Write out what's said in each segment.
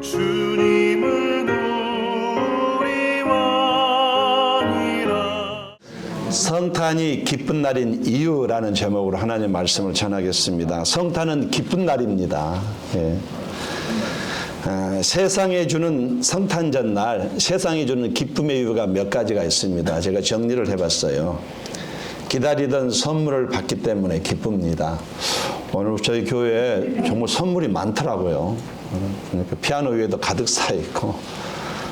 주님을 누리와니라. 성탄이 기쁜 날인 이유라는 제목으로 하나님의 말씀을 전하겠습니다. 성탄은 기쁜 날입니다. 예. 세상에 주는 성탄 전날, 세상에 주는 기쁨의 이유가 몇 가지가 있습니다. 제가 정리를 해봤어요. 기다리던 선물을 받기 때문에 기쁩니다. 오늘 저희 교회에 정말 선물이 많더라고요. 그러니까 피아노 위에도 가득 차 있고,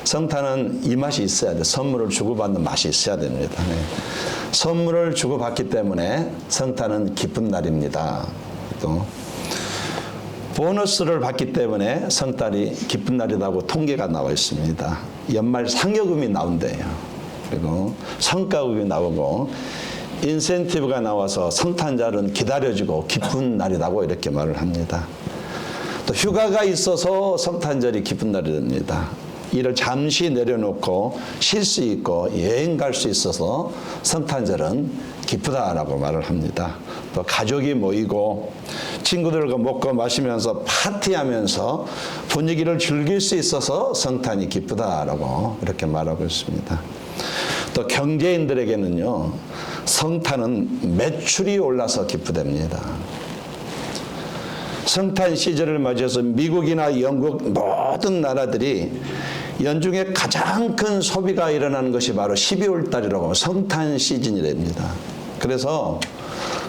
성탄은 이 맛이 있어야 돼. 선물을 주고받는 맛이 있어야 됩니다. 네. 선물을 주고받기 때문에 성탄은 기쁜 날입니다. 또 보너스를 받기 때문에 성탄이 기쁜 날이라고 통계가 나와 있습니다. 연말 상여금이 나온대요. 그리고 성과급이 나오고 인센티브가 나와서 성탄절은 기다려지고 기쁜 날이라고 이렇게 말을 합니다. 또 휴가가 있어서 성탄절이 기쁜 날이 됩니다. 일을 잠시 내려놓고 쉴 수 있고 여행 갈 수 있어서 성탄절은 기쁘다라고 말을 합니다. 또 가족이 모이고 친구들과 먹고 마시면서 파티하면서 분위기를 즐길 수 있어서 성탄이 기쁘다라고 이렇게 말하고 있습니다. 또 경제인들에게는요, 성탄은 매출이 올라서 기쁘답니다. 성탄 시즌을 맞이해서 미국이나 영국 모든 나라들이 연중에 가장 큰 소비가 일어나는 것이 바로 12월 달이라고 성탄 시즌이랍니다. 그래서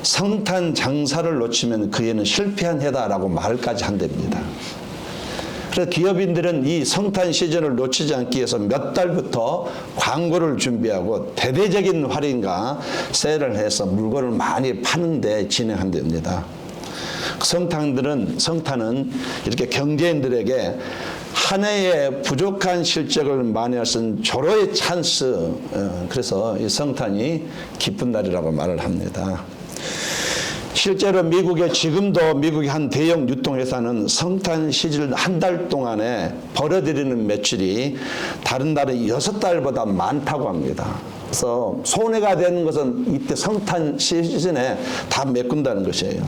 성탄 장사를 놓치면 그 해는 실패한 해다라고 말까지 한답니다. 그래서 기업인들은 이 성탄 시즌을 놓치지 않기 위해서 몇 달부터 광고를 준비하고 대대적인 할인과 세일을 해서 물건을 많이 파는 데 진행한답니다. 성탄은 이렇게 경제인들에게 한 해에 부족한 실적을 많이 할 수 있는 조로의 찬스, 그래서 이 성탄이 기쁜 날이라고 말을 합니다. 실제로 지금도 미국의 한 대형 유통회사는 성탄 시즌 한 달 동안에 벌어들이는 매출이 다른 달의 6달보다 많다고 합니다. 그래서 손해가 되는 것은 이때 성탄 시즌에 다 메꾼다는 것이에요.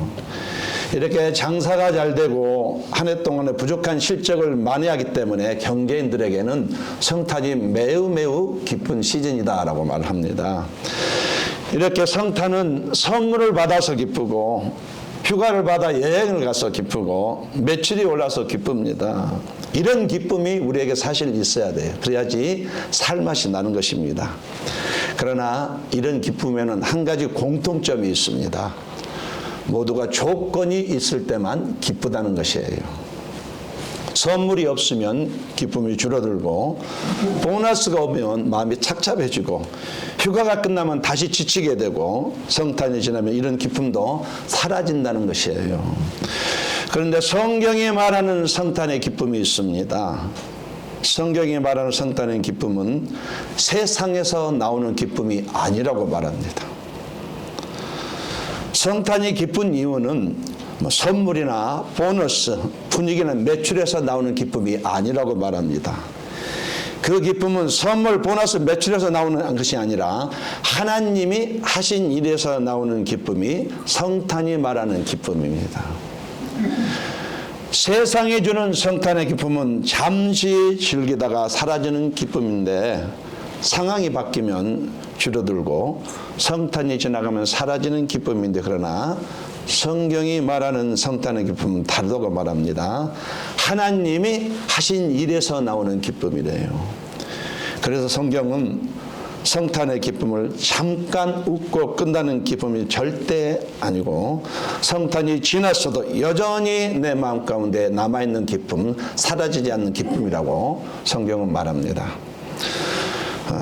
이렇게 장사가 잘 되고 한 해 동안에 부족한 실적을 많이 하기 때문에 경제인들에게는 성탄이 매우 기쁜 시즌이다라고 말을 합니다. 이렇게 성탄은 선물을 받아서 기쁘고 휴가를 받아 여행을 가서 기쁘고 매출이 올라서 기쁩니다. 이런 기쁨이 우리에게 사실 있어야 돼요. 그래야지 살맛이 나는 것입니다. 그러나 이런 기쁨에는 한 가지 공통점이 있습니다. 모두가 조건이 있을 때만 기쁘다는 것이에요. 선물이 없으면 기쁨이 줄어들고 보너스가 오면 마음이 착잡해지고 휴가가 끝나면 다시 지치게 되고 성탄이 지나면 이런 기쁨도 사라진다는 것이에요. 그런데 성경이 말하는 성탄의 기쁨이 있습니다. 성경이 말하는 성탄의 기쁨은 세상에서 나오는 기쁨이 아니라고 말합니다. 성탄이 기쁜 이유는 선물이나 보너스, 분위기나 매출에서 나오는 기쁨이 아니라고 말합니다. 그 기쁨은 선물, 보너스, 매출에서 나오는 것이 아니라 하나님이 하신 일에서 나오는 기쁨이 성탄이 말하는 기쁨입니다. 세상이 주는 성탄의 기쁨은 잠시 즐기다가 사라지는 기쁨인데 상황이 바뀌면 줄어들고 성탄이 지나가면 사라지는 기쁨인데, 그러나 성경이 말하는 성탄의 기쁨은 다르다고 말합니다. 하나님이 하신 일에서 나오는 기쁨이래요. 그래서 성경은 성탄의 기쁨을 잠깐 웃고 끝나는 기쁨이 절대 아니고 성탄이 지났어도 여전히 내 마음 가운데 남아있는 기쁨, 사라지지 않는 기쁨이라고 성경은 말합니다.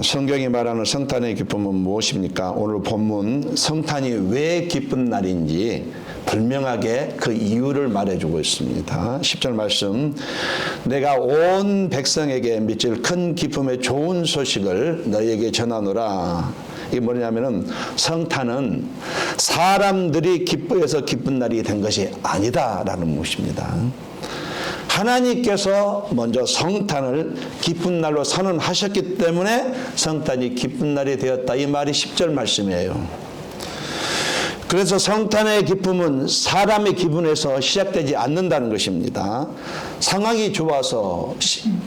성경이 말하는 성탄의 기쁨은 무엇입니까? 오늘 본문 성탄이 왜 기쁜 날인지 분명하게 그 이유를 말해주고 있습니다. 10절 말씀, 내가 온 백성에게 미칠 큰 기쁨의 좋은 소식을 너희에게 전하노라. 이게 뭐냐면은 성탄은 사람들이 기뻐해서 기쁜 날이 된 것이 아니다라는 것입니다. 하나님께서 먼저 성탄을 기쁜 날로 선언하셨기 때문에 성탄이 기쁜 날이 되었다. 이 말이 10절 말씀이에요. 그래서 성탄의 기쁨은 사람의 기분에서 시작되지 않는다는 것입니다. 상황이 좋아서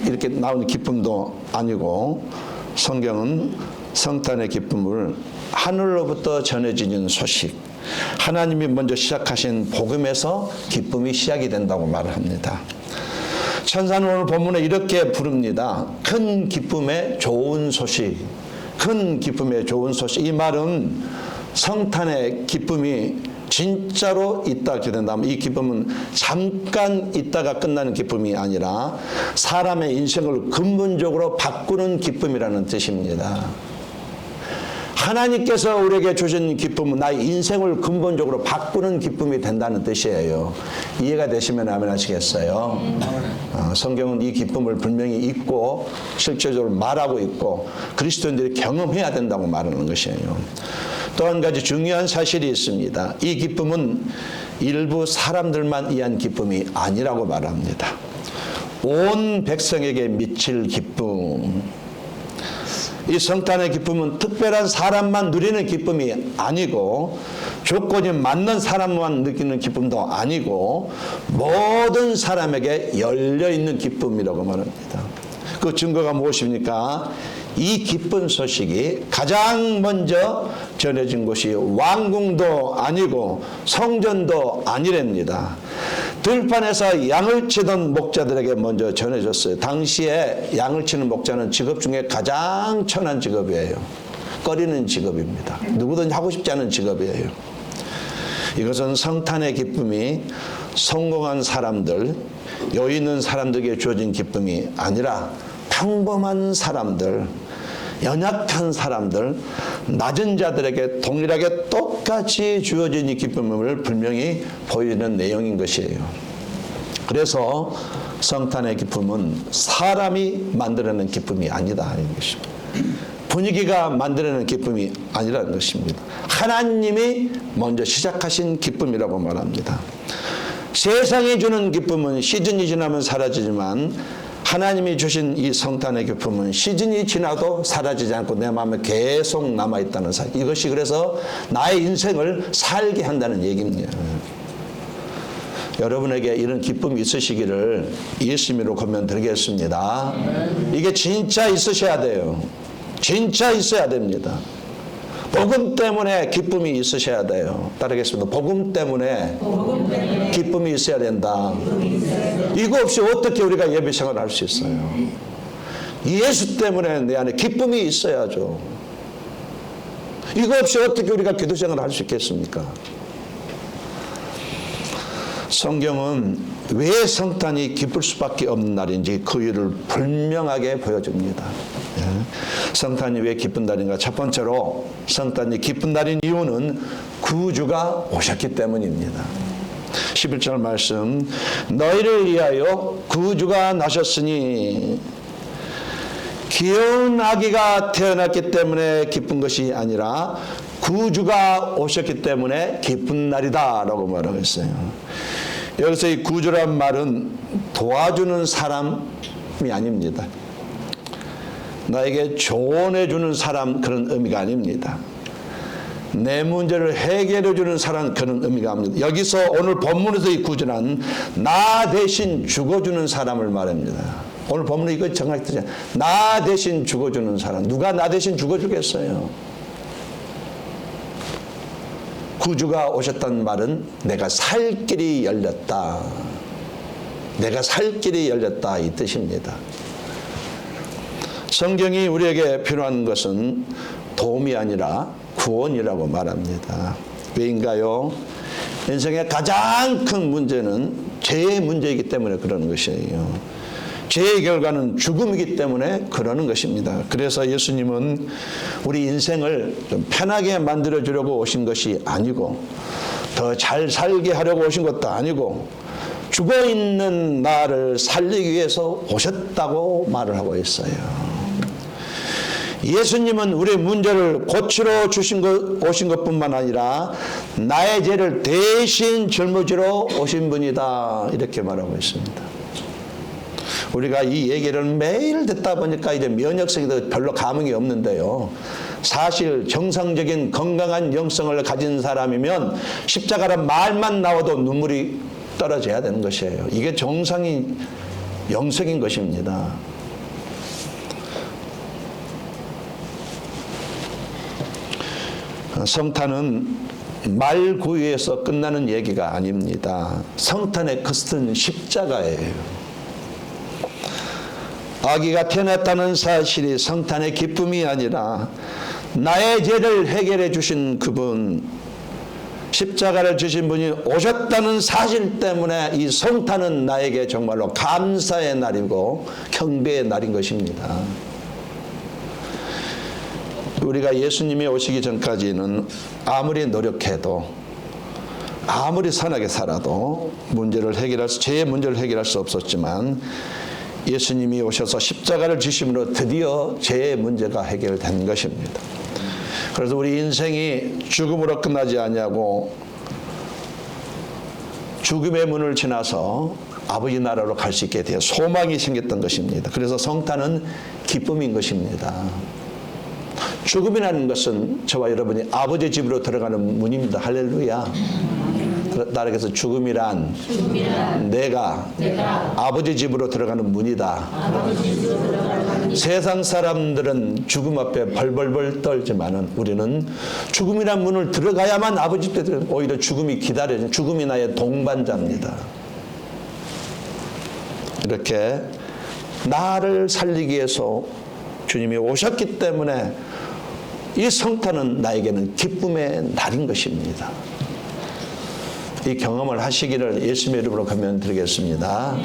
이렇게 나오는 기쁨도 아니고, 성경은 성탄의 기쁨을 하늘로부터 전해지는 소식, 하나님이 먼저 시작하신 복음에서 기쁨이 시작이 된다고 말을 합니다. 천사는 오늘 본문에 이렇게 부릅니다. 큰 기쁨의 좋은 소식. 큰 기쁨의 좋은 소식. 이 말은 성탄의 기쁨이 진짜로 있다 하게 된다면, 이 기쁨은 잠깐 있다가 끝나는 기쁨이 아니라 사람의 인생을 근본적으로 바꾸는 기쁨이라는 뜻입니다. 하나님께서 우리에게 주신 기쁨은 나의 인생을 근본적으로 바꾸는 기쁨이 된다는 뜻이에요. 이해가 되시면 아멘 하시겠어요? 성경은 이 기쁨을 분명히 있고 실제적으로 말하고 있고 그리스도인들이 경험해야 된다고 말하는 것이에요. 또 한 가지 중요한 사실이 있습니다. 이 기쁨은 일부 사람들만 위한 기쁨이 아니라고 말합니다. 온 백성에게 미칠 기쁨. 이 성탄의 기쁨은 특별한 사람만 누리는 기쁨이 아니고, 조건이 맞는 사람만 느끼는 기쁨도 아니고, 모든 사람에게 열려있는 기쁨이라고 말합니다. 그 증거가 무엇입니까? 이 기쁜 소식이 가장 먼저 전해진 곳이 왕궁도 아니고 성전도 아니랍니다. 들판에서 양을 치던 목자들에게 먼저 전해졌어요. 당시에 양을 치는 목자는 직업 중에 가장 천한 직업이에요. 꺼리는 직업입니다. 누구든지 하고 싶지 않은 직업이에요. 이것은 성탄의 기쁨이 성공한 사람들, 여유 있는 사람들에게 주어진 기쁨이 아니라 평범한 사람들, 연약한 사람들, 낮은 자들에게 동일하게 똑같이 주어진 이 기쁨을 분명히 보이는 내용인 것이에요. 그래서 성탄의 기쁨은 사람이 만들어낸 기쁨이 아니다 이 것입니다. 분위기가 만들어낸 기쁨이 아니라는 것입니다. 하나님이 먼저 시작하신 기쁨이라고 말합니다. 세상이 주는 기쁨은 시즌이 지나면 사라지지만, 하나님이 주신 이 성탄의 기쁨은 시즌이 지나도 사라지지 않고 내 마음에 계속 남아있다는 사실. 이것이 그래서 나의 인생을 살게 한다는 얘기입니다. 여러분에게 이런 기쁨이 있으시기를 예수님으로 권면드리겠습니다. 이게 진짜 있으셔야 돼요. 진짜 있어야 됩니다. 복음 때문에 기쁨이 있으셔야 돼요. 따르겠습니다. 복음 때문에 기쁨이 있어야 된다. 이거 없이 어떻게 우리가 예배 생활을 할 수 있어요? 예수 때문에 내 안에 기쁨이 있어야죠. 이거 없이 어떻게 우리가 기도 생활을 할 수 있겠습니까? 성경은 왜 성탄이 기쁠 수밖에 없는 날인지 그 이유를 분명하게 보여줍니다. 성탄이 왜 기쁜 날인가? 첫 번째로 성탄이 기쁜 날인 이유는 구주가 오셨기 때문입니다. 11절 말씀, 너희를 위하여 구주가 나셨으니, 귀여운 아기가 태어났기 때문에 기쁜 것이 아니라 구주가 오셨기 때문에 기쁜 날이다 라고 말하고 있어요. 여기서 이 구주란 말은 도와주는 사람이 아닙니다. 나에게 조언해 주는 사람, 그런 의미가 아닙니다. 내 문제를 해결해 주는 사람, 그런 의미가 아닙니다. 여기서 오늘 본문에서 이 구주는 나 대신 죽어주는 사람을 말합니다. 오늘 본문에 이거 정확히 뜻이에요. 나 대신 죽어주는 사람. 누가 나 대신 죽어주겠어요? 구주가 오셨다는 말은 내가 살 길이 열렸다. 내가 살 길이 열렸다 이 뜻입니다. 성경이 우리에게 필요한 것은 도움이 아니라 구원이라고 말합니다. 왜인가요? 인생의 가장 큰 문제는 죄의 문제이기 때문에 그러는 것이에요. 죄의 결과는 죽음이기 때문에 그러는 것입니다. 그래서 예수님은 우리 인생을 좀 편하게 만들어주려고 오신 것이 아니고, 더 잘 살게 하려고 오신 것도 아니고, 죽어있는 나를 살리기 위해서 오셨다고 말을 하고 있어요. 예수님은 우리의 문제를 고치러 오신 것뿐만 아니라 나의 죄를 대신 짊어지러 오신 분이다 이렇게 말하고 있습니다. 우리가 이 얘기를 매일 듣다 보니까 이제 면역성이 별로 감흥이 없는데요. 사실 정상적인 건강한 영성을 가진 사람이면 십자가란 말만 나와도 눈물이 떨어져야 되는 것이에요. 이게 정상인 영성인 것입니다. 성탄은 말구유에서 끝나는 얘기가 아닙니다. 성탄의 끝은 십자가예요. 아기가 태어났다는 사실이 성탄의 기쁨이 아니라 나의 죄를 해결해 주신 그분, 십자가를 주신 분이 오셨다는 사실 때문에 이 성탄은 나에게 정말로 감사의 날이고 경배의 날인 것입니다. 우리가 예수님이 오시기 전까지는 아무리 노력해도 아무리 선하게 살아도 죄의 문제를 해결할 수 없었지만 예수님이 오셔서 십자가를 지심으로 드디어 죄의 문제가 해결된 것입니다. 그래서 우리 인생이 죽음으로 끝나지 아니하고 죽음의 문을 지나서 아버지 나라로 갈 수 있게 되어 소망이 생겼던 것입니다. 그래서 성탄은 기쁨인 것입니다. 죽음이라는 것은 저와 여러분이 아버지 집으로 들어가는 문입니다. 할렐루야. 나라에서 죽음이란 내가 아버지 집으로 들어가는 문이다. 세상 사람들은 죽음 앞에 벌벌벌 떨지만은 우리는 죽음이란 문을 들어가야만 아버지 집에 들어가는, 오히려 죽음이 기다려지는, 죽음이 나의 동반자입니다. 이렇게 나를 살리기 위해서 주님이 오셨기 때문에 이 성탄은 나에게는 기쁨의 날인 것입니다. 이 경험을 하시기를 예수님의 이름으로 권면드리겠습니다.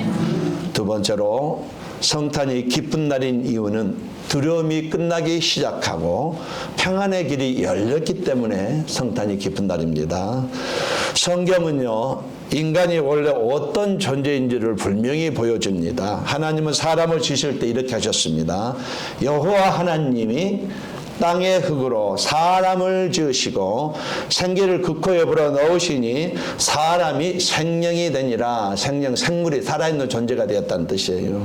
두 번째로 성탄이 기쁜 날인 이유는 두려움이 끝나기 시작하고 평안의 길이 열렸기 때문에 성탄이 기쁜 날입니다. 성경은요, 인간이 원래 어떤 존재인지를 분명히 보여줍니다. 하나님은 사람을 지으실 때 이렇게 하셨습니다. 여호와 하나님이 땅의 흙으로 사람을 지으시고 생기를 그 코에 불어넣으시니 사람이 생명이 되니라. 생물이 살아있는 존재가 되었다는 뜻이에요.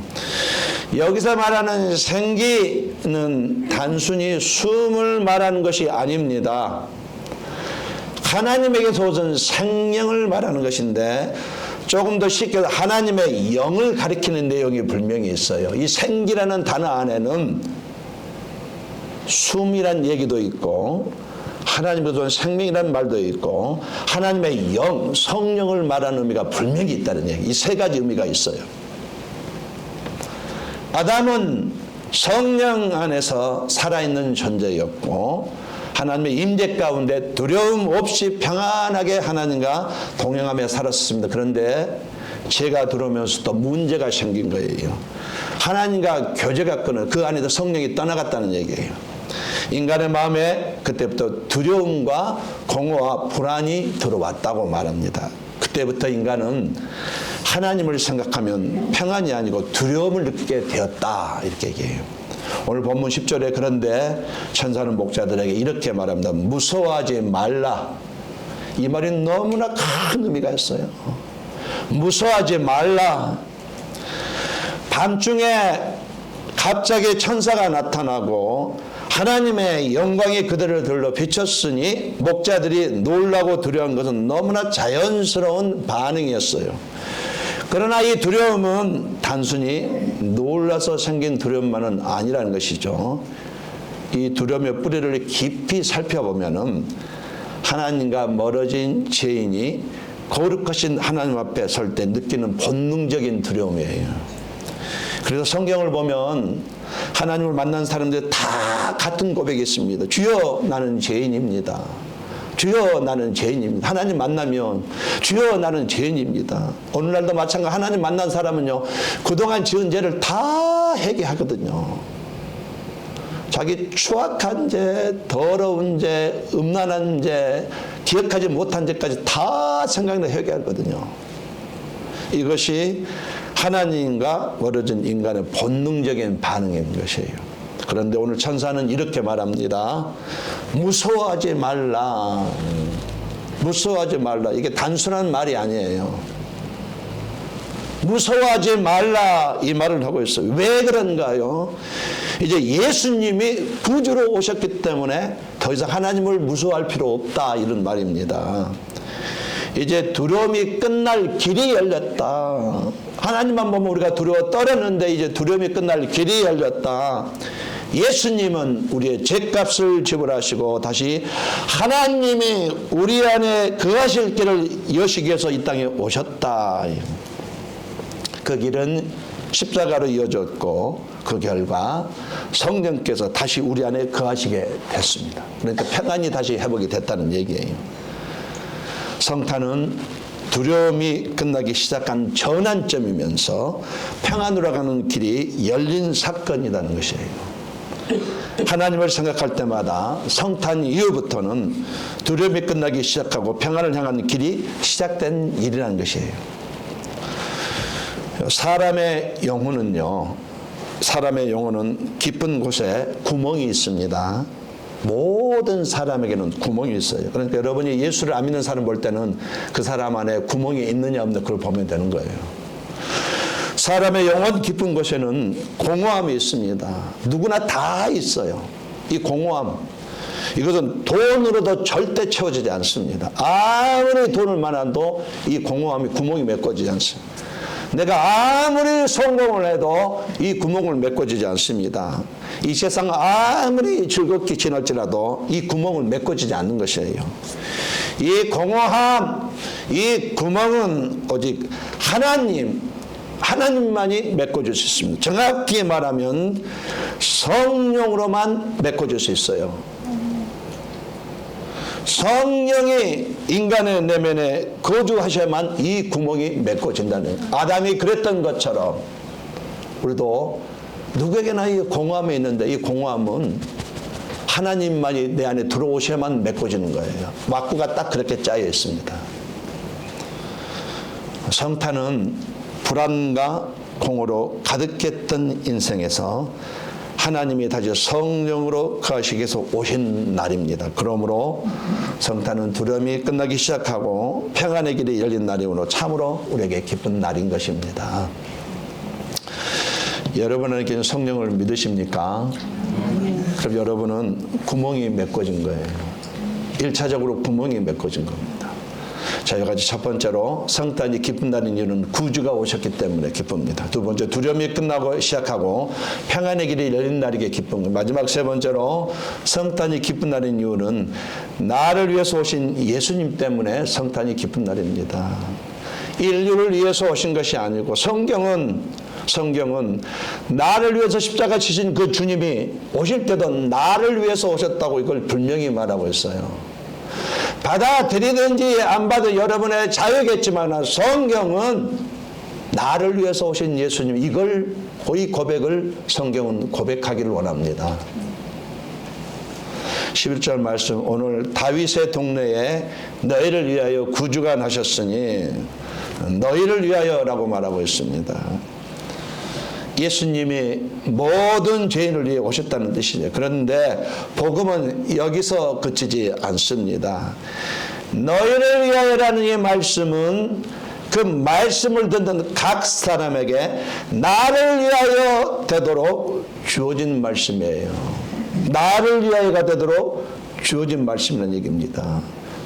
여기서 말하는 생기는 단순히 숨을 말하는 것이 아닙니다. 하나님에게서 오신 생명을 말하는 것인데 조금 더 쉽게 하나님의 영을 가리키는 내용이 분명히 있어요. 이 생기라는 단어 안에는 숨이란 얘기도 있고 하나님께서 생명이라는 말도 있고 하나님의 영, 성령을 말하는 의미가 분명히 있다는 얘기. 이 세 가지 의미가 있어요. 아담은 성령 안에서 살아있는 존재였고 하나님의 임재 가운데 두려움 없이 평안하게 하나님과 동행하며 살았습니다. 그런데 죄가 들어오면서 또 문제가 생긴 거예요. 하나님과 교제가 끊어 그 안에서 성령이 떠나갔다는 얘기예요. 인간의 마음에 그때부터 두려움과 공허와 불안이 들어왔다고 말합니다. 그때부터 인간은 하나님을 생각하면 평안이 아니고 두려움을 느끼게 되었다, 이렇게 얘기해요. 오늘 본문 10절에 그런데 천사는 목자들에게 이렇게 말합니다. 무서워하지 말라. 이 말이 너무나 큰 의미가 있어요. 무서워하지 말라. 밤중에 갑자기 천사가 나타나고 하나님의 영광이 그들을 들러 비쳤으니 목자들이 놀라고 두려운 것은 너무나 자연스러운 반응이었어요. 그러나 이 두려움은 단순히 놀라서 생긴 두려움만은 아니라는 것이죠. 이 두려움의 뿌리를 깊이 살펴보면은 하나님과 멀어진 죄인이 거룩하신 하나님 앞에 설 때 느끼는 본능적인 두려움이에요. 그래서 성경을 보면 하나님을 만난 사람들 다 같은 고백이 있습니다. 주여 나는 죄인입니다. 주여 나는 죄인입니다. 하나님 만나면 주여 나는 죄인입니다. 오늘날도 마찬가지. 하나님 만난 사람은요 그동안 지은 죄를 다 회개하거든요. 자기 추악한 죄, 더러운 죄, 음란한 죄, 기억하지 못한 죄까지 다 생각나 회개하거든요. 이것이 하나님과 멀어진 인간의 본능적인 반응인 것이에요. 그런데 오늘 천사는 이렇게 말합니다. 무서워하지 말라. 무서워하지 말라. 이게 단순한 말이 아니에요. 무서워하지 말라 이 말을 하고 있어요. 왜 그런가요? 이제 예수님이 구주로 오셨기 때문에 더 이상 하나님을 무서워할 필요 없다 이런 말입니다. 이제 두려움이 끝날 길이 열렸다. 하나님만 보면 우리가 두려워 떨었는데 이제 두려움이 끝날 길이 열렸다. 예수님은 우리의 죄값을 지불하시고 다시 하나님이 우리 안에 거하실 길을 여시기 위해서 이 땅에 오셨다. 그 길은 십자가로 이어졌고 그 결과 성령께서 다시 우리 안에 거하시게 됐습니다. 그러니까 평안이 다시 회복이 됐다는 얘기예요. 성탄은 두려움이 끝나기 시작한 전환점이면서 평안으로 가는 길이 열린 사건이라는 것이에요. 하나님을 생각할 때마다 성탄 이후부터는 두려움이 끝나기 시작하고 평안을 향하는 길이 시작된 일이라는 것이에요. 사람의 영혼은 깊은 곳에 구멍이 있습니다. 모든 사람에게는 구멍이 있어요. 그러니까 여러분이 예수를 안 믿는 사람 볼 때는 그 사람 안에 구멍이 있느냐 없느냐 그걸 보면 되는 거예요. 사람의 영혼 깊은 곳에는 공허함이 있습니다. 누구나 다 있어요. 이 공허함, 이것은 돈으로도 절대 채워지지 않습니다. 아무리 돈을 많아도 이 공허함이 구멍이 메꿔지지 않습니다. 내가 아무리 성공을 해도 이 구멍을 메꿔지지 않습니다. 이 세상 아무리 즐겁게 지낼지라도 이 구멍을 메꿔지지 않는 것이에요. 이 공허함, 이 구멍은 오직 하나님만이 메꿔줄 수 있습니다. 정확히 말하면 성령으로만 메꿔줄 수 있어요. 성령이 인간의 내면에 거주하셔야만 이 구멍이 메꿔진다는 거예요. 아담이 그랬던 것처럼 우리도 누구에게나 이 공허함이 있는데 이 공허함은 하나님만이 내 안에 들어오셔야만 메꿔지는 거예요. 막구가 딱 그렇게 짜여 있습니다. 성탄은 불안과 공허로 가득했던 인생에서 하나님이 다시 성령으로 거하시기 위해서 오신 날입니다. 그러므로 성탄은 두려움이 끝나기 시작하고 평안의 길이 열린 날이므로 참으로 우리에게 기쁜 날인 것입니다. 여러분에게 성령을 믿으십니까? 그럼 여러분은 구멍이 메꿔진 거예요. 1차적으로 구멍이 메꿔진 겁니다. 자, 여기 첫 번째로 성탄이 기쁜 날인 이유는 구주가 오셨기 때문에 기쁩니다. 두 번째, 두려움이 끝나고 시작하고 평안의 길이 열린 날이기에 기쁜 겁니다. 마지막 세 번째로 성탄이 기쁜 날인 이유는 나를 위해서 오신 예수님 때문에 성탄이 기쁜 날입니다. 인류를 위해서 오신 것이 아니고 성경은 나를 위해서 십자가 지신 그 주님이 오실 때도 나를 위해서 오셨다고 이걸 분명히 말하고 있어요. 받아들이든지 안 받아 여러분의 자유겠지만 성경은 나를 위해서 오신 예수님, 이 고백을 성경은 고백하기를 원합니다. 11절 말씀, 오늘 다윗의 동네에 너희를 위하여 구주가 나셨으니 너희를 위하여라고 말하고 있습니다. 예수님이 모든 죄인을 위해 오셨다는 뜻이죠. 그런데 복음은 여기서 그치지 않습니다. 너희를 위하여라는 이 말씀은 그 말씀을 듣는 각 사람에게 나를 위하여 되도록 주어진 말씀이에요. 나를 위하여가 되도록 주어진 말씀이라는 얘기입니다.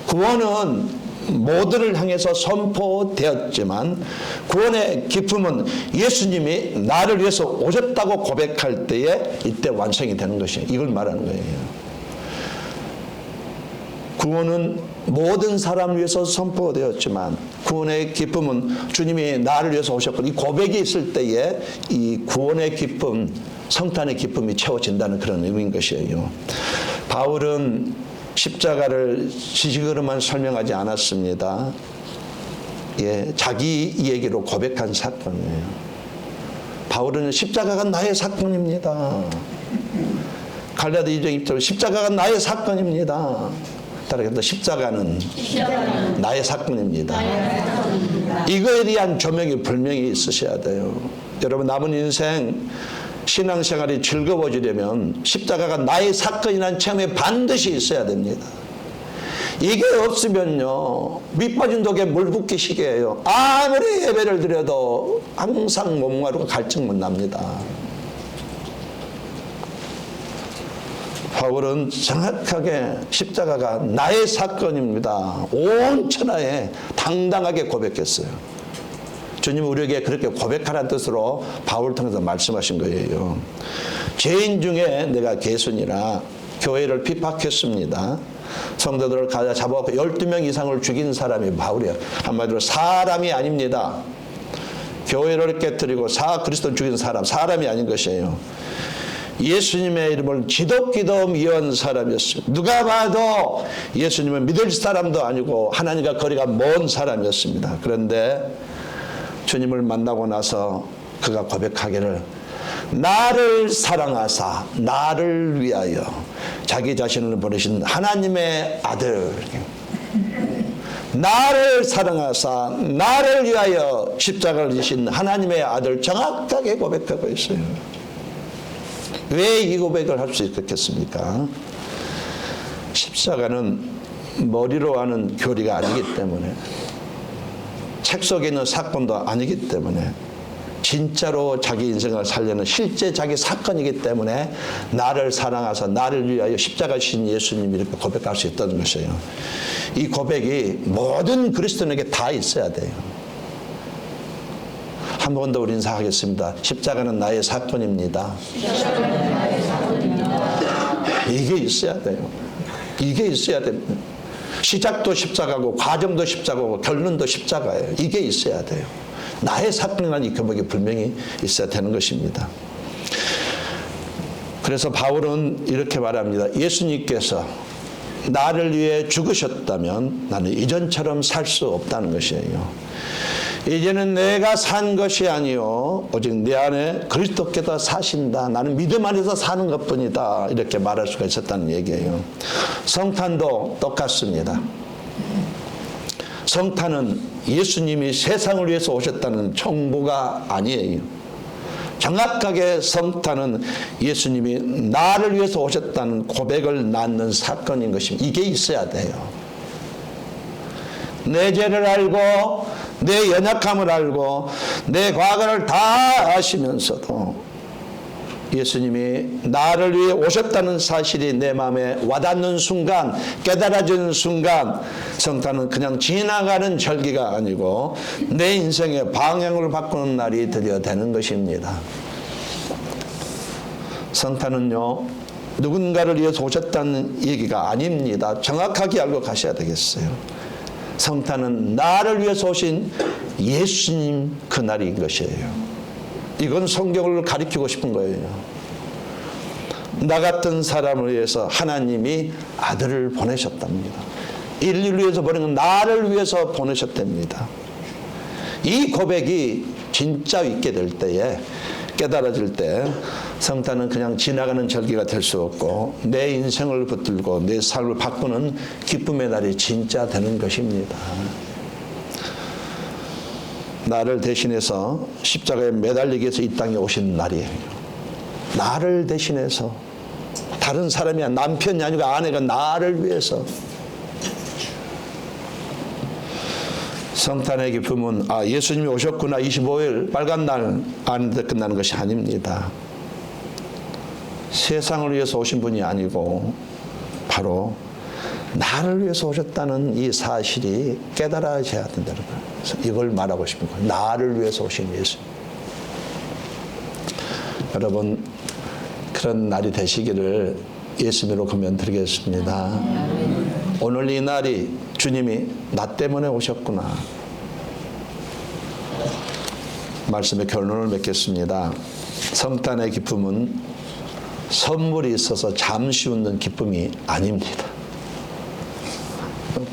구원은 모두를 향해서 선포되었지만 구원의 기쁨은 예수님이 나를 위해서 오셨다고 고백할 때에 이때 완성이 되는 것이에요. 이걸 말하는 거예요. 구원은 모든 사람을 위해서 선포되었지만 구원의 기쁨은 주님이 나를 위해서 오셨고 이 고백이 있을 때에 이 구원의 기쁨, 성탄의 기쁨이 채워진다는 그런 의미인 것이에요. 바울은 십자가를 지식으로만 설명하지 않았습니다. 자기 얘기로 고백한 사건이에요. 바울은 십자가가 나의 사건입니다. 갈라디 2장 1절 십자가가 나의 사건입니다. 따라서 십자가는 나의 사건입니다. 이거에 대한 조명이 분명히 있으셔야 돼요. 여러분 남은 인생 신앙생활이 즐거워지려면 십자가가 나의 사건이라는 체험이 반드시 있어야 됩니다. 이게 없으면요, 밑빠진 독에 물 붓기 시기예요. 아무리 예배를 드려도 항상 몸과 갈증만 납니다. 바울은 정확하게 십자가가 나의 사건입니다. 온 천하에 당당하게 고백했어요. 주님은 우리에게 그렇게 고백하라는 뜻으로 바울을 통해서 말씀하신 거예요. 죄인 중에 내가 개순이라 교회를 핍박했습니다. 성도들을 가져 잡아갖고 12명 이상을 죽인 사람이 바울이에요. 한마디로 사람이 아닙니다. 교회를 깨뜨리고 그리스도를 죽인 사람이 아닌 것이에요. 예수님의 이름을 지독기도 미워한 사람이었습니다. 누가 봐도 예수님을 믿을 사람도 아니고 하나님과 거리가 먼 사람이었습니다. 그런데 주님을 만나고 나서 그가 고백하기를 나를 사랑하사 나를 위하여 자기 자신을 보내신 하나님의 아들, 나를 사랑하사 나를 위하여 십자가를 지신 하나님의 아들, 정확하게 고백하고 있어요. 왜 이 고백을 할 수 있겠습니까? 십자가는 머리로 하는 교리가 아니기 때문에, 책 속에 있는 사건도 아니기 때문에, 진짜로 자기 인생을 살려는 실제 자기 사건이기 때문에 나를 사랑하사 나를 위하여 십자가 지신 예수님이 이렇게 고백할 수 있다는 것이에요. 이 고백이 모든 그리스도인에게 다 있어야 돼요. 한 번 더 우리 인사하겠습니다. 십자가는 나의 사건입니다. 십자가는 나의 사건입니다. 이게 있어야 돼요. 이게 있어야 됩니다. 시작도 십자가고 과정도 십자가고 결론도 십자가예요. 이게 있어야 돼요. 나의 사건이라는 이 고백이 분명히 있어야 되는 것입니다. 그래서 바울은 이렇게 말합니다. 예수님께서 나를 위해 죽으셨다면 나는 이전처럼 살 수 없다는 것이에요. 이제는 내가 산 것이 아니요 오직 내 안에 그리스도께서 사신다. 나는 믿음 안에서 사는 것뿐이다. 이렇게 말할 수가 있었다는 얘기예요. 성탄도 똑같습니다. 성탄은 예수님이 세상을 위해서 오셨다는 정보가 아니에요. 정확하게 성탄은 예수님이 나를 위해서 오셨다는 고백을 낳는 사건인 것입니다. 이게 있어야 돼요. 내 죄를 알고 내 연약함을 알고 내 과거를 다 아시면서도 예수님이 나를 위해 오셨다는 사실이 내 마음에 와닿는 순간, 깨달아지는 순간 성탄은 그냥 지나가는 절기가 아니고 내 인생의 방향을 바꾸는 날이 드디어 되는 것입니다. 성탄은요, 누군가를 위해서 오셨다는 얘기가 아닙니다. 정확하게 알고 가셔야 되겠어요. 성탄은 나를 위해서 오신 예수님 그날인 것이에요. 이건 성경을 가리키고 싶은 거예요. 나 같은 사람을 위해서 하나님이 아들을 보내셨답니다. 인류를 위해서 보낸 건 나를 위해서 보내셨답니다. 이 고백이 진짜 있게 될 때에, 깨달아질 때 성탄은 그냥 지나가는 절기가 될 수 없고 내 인생을 붙들고 내 삶을 바꾸는 기쁨의 날이 진짜 되는 것입니다. 나를 대신해서 십자가에 매달리기 위해서 이 땅에 오신 날이에요. 나를 대신해서, 다른 사람이 아니라 남편이 아니고 아내가 나를 위해서. 성탄의 기쁨은 예수님이 오셨구나 25일 빨간 날 아는데 끝나는 것이 아닙니다. 세상을 위해서 오신 분이 아니고 바로 나를 위해서 오셨다는 이 사실이 깨달아져야 된다는 거예요. 이걸 말하고 싶은 거예요. 나를 위해서 오신 예수. 여러분, 그런 날이 되시기를 예수님으로 권면드리겠습니다. 오늘 이 날이 주님이 나 때문에 오셨구나. 말씀의 결론을 맺겠습니다. 성탄의 기쁨은 선물이 있어서 잠시 웃는 기쁨이 아닙니다.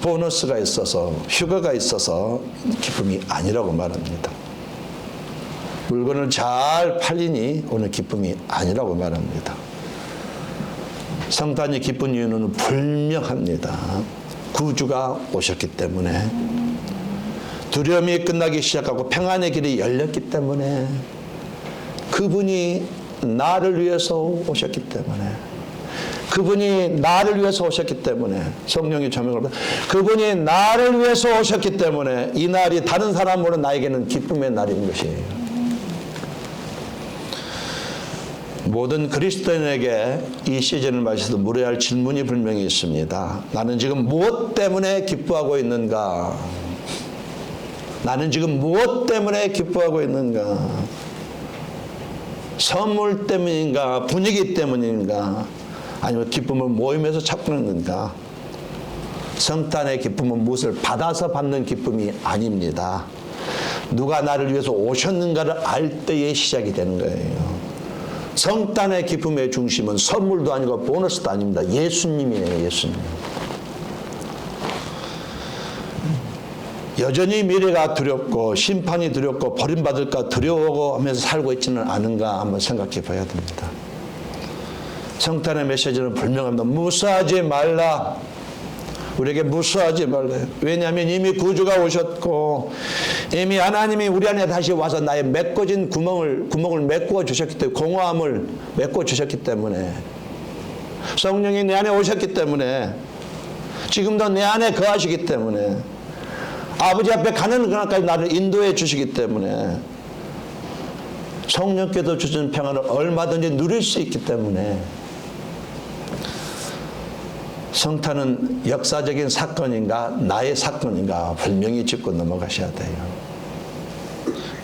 보너스가 있어서, 휴가가 있어서 기쁨이 아니라고 말합니다. 물건을 잘 팔리니 오늘 기쁨이 아니라고 말합니다. 성탄이 기쁜 이유는 분명합니다. 구주가 오셨기 때문에, 두려움이 끝나기 시작하고 평안의 길이 열렸기 때문에, 그분이 나를 위해서 오셨기 때문에, 그분이 나를 위해서 오셨기 때문에 성령의 조명을 받아 그분이 나를 위해서 오셨기 때문에 이 날이 다른 사람으로 나에게는 기쁨의 날인 것이에요. 모든 그리스도인에게 이 시즌을 맞이해서 물어야 할 질문이 분명히 있습니다. 나는 지금 무엇 때문에 기뻐하고 있는가? 나는 지금 무엇 때문에 기뻐하고 있는가? 선물 때문인가? 분위기 때문인가? 아니면 기쁨을 모임에서 찾고 있는가? 성탄의 기쁨은 무엇을 받아서 받는 기쁨이 아닙니다. 누가 나를 위해서 오셨는가를 알 때에 시작이 되는 거예요. 성탄의 기쁨의 중심은 선물도 아니고 보너스도 아닙니다. 예수님이에요. 예수님. 여전히 미래가 두렵고 심판이 두렵고 버림받을까 두려워 하면서 살고 있지는 않은가 한번 생각해 봐야 됩니다. 성탄의 메시지는 분명합니다. 무수하지 말라. 우리에게 무수하지 말래요. 왜냐하면 이미 구주가 오셨고 이미 하나님이 우리 안에 다시 와서 나의 메꿔진 구멍을 메꾸어 주셨기 때문에 공허함을 메꿔 주셨기 때문에 성령이 내 안에 오셨기 때문에 지금도 내 안에 거하시기 때문에 아버지 앞에 가는 그날까지 나를 인도해 주시기 때문에 성령께서 주신 평안을 얼마든지 누릴 수 있기 때문에 성탄은 역사적인 사건인가 나의 사건인가 분명히 짚고 넘어가셔야 돼요.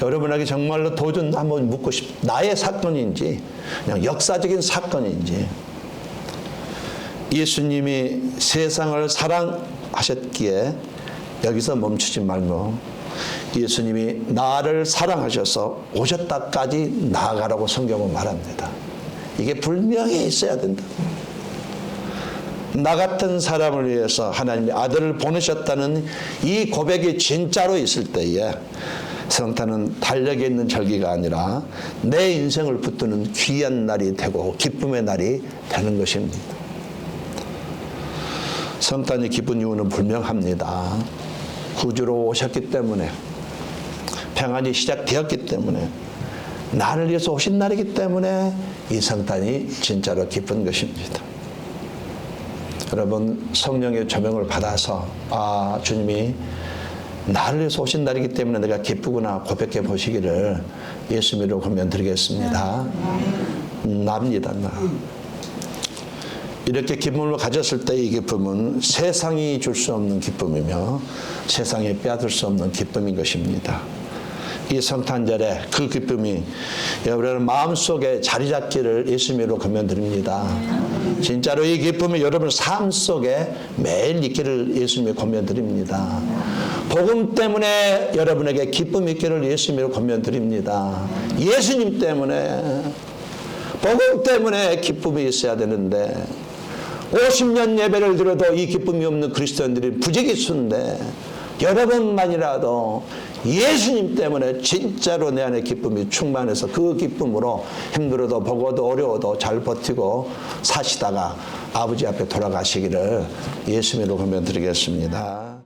여러분에게 정말로 도전 한번 묻고 싶습니다. 나의 사건인지 그냥 역사적인 사건인지. 예수님이 세상을 사랑하셨기에 여기서 멈추지 말고 예수님이 나를 사랑하셔서 오셨다까지 나아가라고 성경은 말합니다. 이게 분명히 있어야 된다. 나 같은 사람을 위해서 하나님이 아들을 보내셨다는 이 고백이 진짜로 있을 때에 성탄은 달력에 있는 절기가 아니라 내 인생을 붙드는 귀한 날이 되고 기쁨의 날이 되는 것입니다. 성탄이 기쁜 이유는 분명합니다. 구주로 오셨기 때문에 평안이 시작되었기 때문에 나를 위해서 오신 날이기 때문에 이 성탄이 진짜로 기쁜 것입니다. 여러분 성령의 조명을 받아서 주님이 나를 위해서 오신 날이기 때문에 내가 기쁘구나 고백해 보시기를 예수님으로 권면드리겠습니다. 납니다. 나. 이렇게 기쁨을 가졌을 때 이 기쁨은 세상이 줄 수 없는 기쁨이며 세상에 빼앗을 수 없는 기쁨인 것입니다. 이 성탄절에 그 기쁨이 여러분 마음속에 자리 잡기를 예수님으로 권면드립니다. 진짜로 이 기쁨이 여러분 삶 속에 매일 있기를 예수님에 권면드립니다. 복음 때문에 여러분에게 기쁨이 있기를 예수님으로 권면드립니다. 예수님 때문에 복음 때문에 기쁨이 있어야 되는데 50년 예배를 드려도 이 기쁨이 없는 그리스도인들이 부지기수인데 여러분만이라도 예수님 때문에 진짜로 내 안에 기쁨이 충만해서 그 기쁨으로 힘들어도 보고도 어려워도 잘 버티고 사시다가 아버지 앞에 돌아가시기를 예수님으로 권면드리겠습니다.